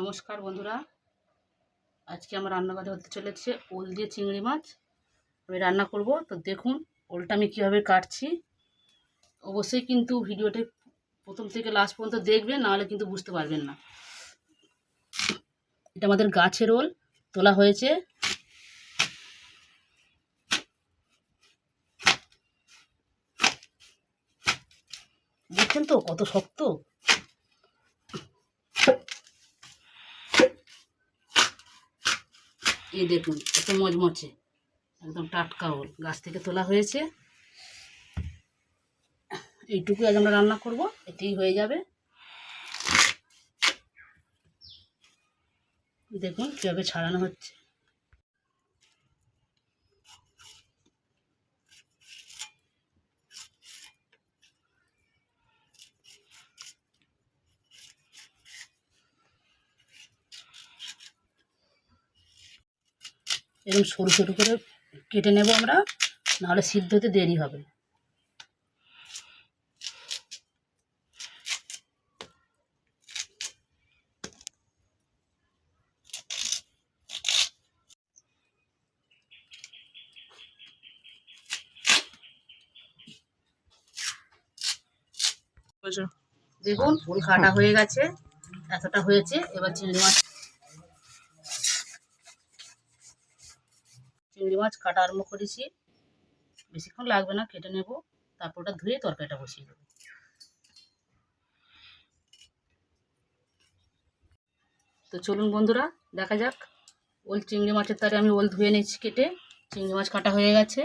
নমস্কার বন্ধুরা, আজকে আমার রান্নাঘরে হতে চলেছে ওল দিয়ে চিংড়ি মাছ। আমি রান্না করব, তো দেখুন ওলটা আমি কীভাবে কাটছি। অবশ্যই কিন্তু ভিডিওটি প্রথম থেকে লাস্ট পর্যন্ত দেখবেন, নাহলে কিন্তু বুঝতে পারবেন না। এটা আমাদের গাছের ওল, তোলা হয়েছে। দেখছেন তো কত শক্ত। এই দেখুন কত মচমচে, একদম টাটকা ওল, গাছ থেকে তোলা হয়েছে। এইটুকু আজ আমরা রান্না করব, এতেই হয়ে যাবে। দেখুন কীভাবে ছাড়ানো হচ্ছে। এরকম সরু সরু করে কেটে নেব আমরা, নাহলে সিদ্ধ হতে দেরি হবে। দেখুন ফুল কাটা হয়ে গেছে, এতটা হয়েছে। এবার চিংড়ি মাছ কাটা আরম্ভ করেছি। বেশিক্ষণ লাগবে না, কেটে নেব, তারপর ওটা ধুয়ে তরকারিটা বসিয়ে দেবো। তো চলুন বন্ধুরা, দেখা যাক। চিংড়ি মাছের তারে আমি ওল ধুয়ে নিচ্ছি কেটে। চিংড়ি মাছ কাটা হয়ে গেছে।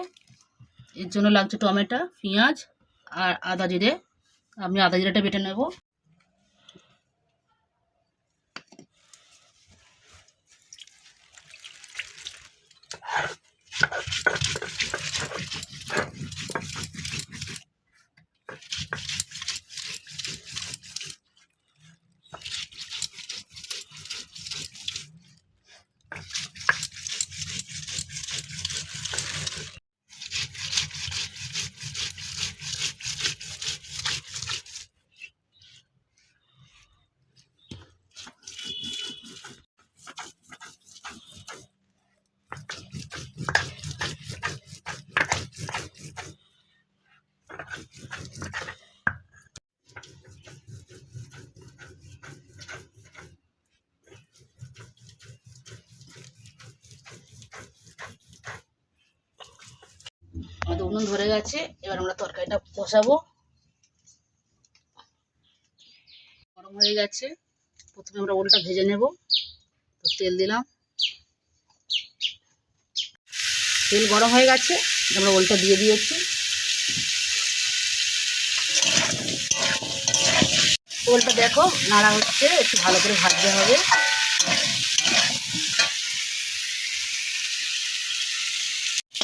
এর জন্য লাগছে টমেটো, পেঁয়াজ আর আদা জিরে। আমি আদা জিরেটা বেটে নেব। আমাদের উনুন ধরে গেছে, এবার আমরা তরকারিটা বসাবো। গরম হয়ে গেছে, প্রথমে আমরা ওলটা ভেজে নেব। তো তেল দিলাম, তেল গরম হয়ে গেছে, আমরা ওলটা দিয়ে দিয়েছি। ওলটা দেখো নাড়া হচ্ছে, একটু ভালো করে ভাজতে হবে।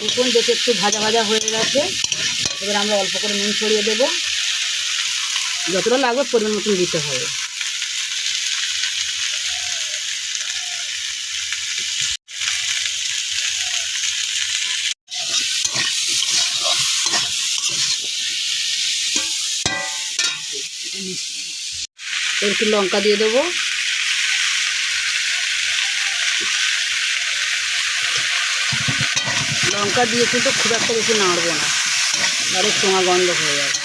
দেখুন দেখে একটু ভাজা ভাজা হয়ে গেছে। এবার আমরা অল্প করে নুন ছড়িয়ে দেবো, যতটা লাগবে পরিমাণ মতন দিতে হবে। একটু লঙ্কা দিয়ে দেবো। লঙ্কা দিয়ে কিন্তু খুব একটা বেশি নাড়বো না, আরও চোঙা গন্ধ হয়ে যাবে।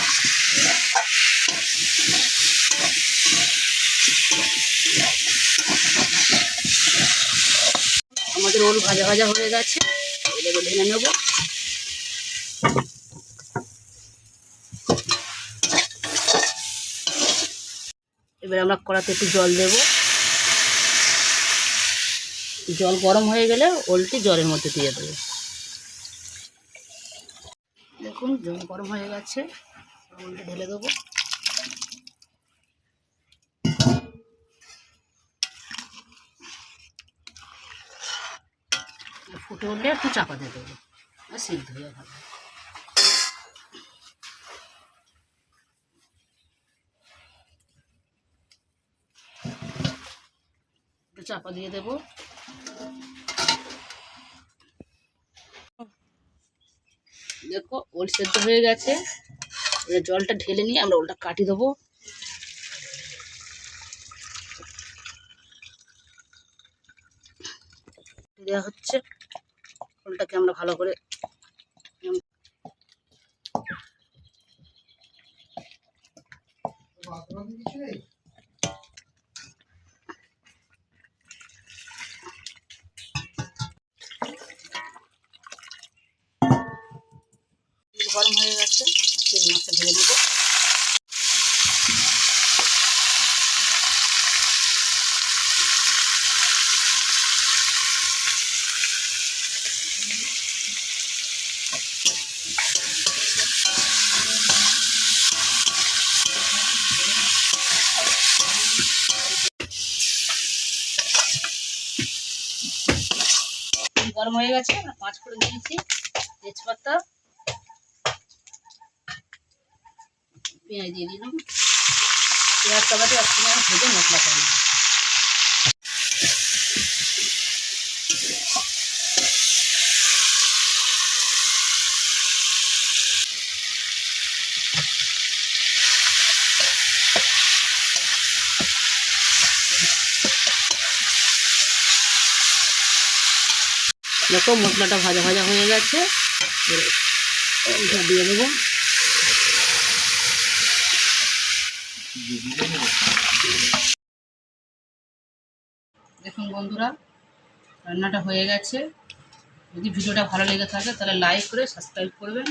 আমাদের ওল ভাজা ভাজা হয়ে গেছে, এবার ঢেলে নেব। এবার আমরা কড়াতে একটু জল দেব। জল গরম হয়ে গেলে ওলটি জলের মধ্যে দিয়ে দেবো। দেখুন জল গরম হয়ে গেছে, ওলটা ঢেলে দেবো। ফুটে উঠলে একটু চাপা দিয়ে দেবো, আর সিদ্ধ হয়ে যাবে। একটু চাপা দিয়ে দেবো। দেখো ওল সেদ্ধ হয়ে গেছে, এবার জলটা ঢেলে নিয়ে আমরা ওলটা কাটি দেবো। দেওয়া হচ্ছে। ওলটাকে আমরা ভালো করে গরম হয়ে গেছে, চিংড়ি মাছটা ভেজে নেব। গরম হয়ে গেছে, 5 ফোড়ন দিয়েছি, তেজপাতা, পেঁয়াজ দিয়ে দিলাম। পেঁয়াজ টাকাতে একসঙ্গে ভেজে মশলা করে নেব। দেখো মশলাটা ভাজা ভাজা হয়ে গেছে, এটা দিয়ে দেবো। দেখুন বন্ধুরা, রান্নাটা হয়ে গেছে। যদি ভিডিওটা ভালো লেগে থাকে তাহলে লাইক করে সাবস্ক্রাইব করবেন।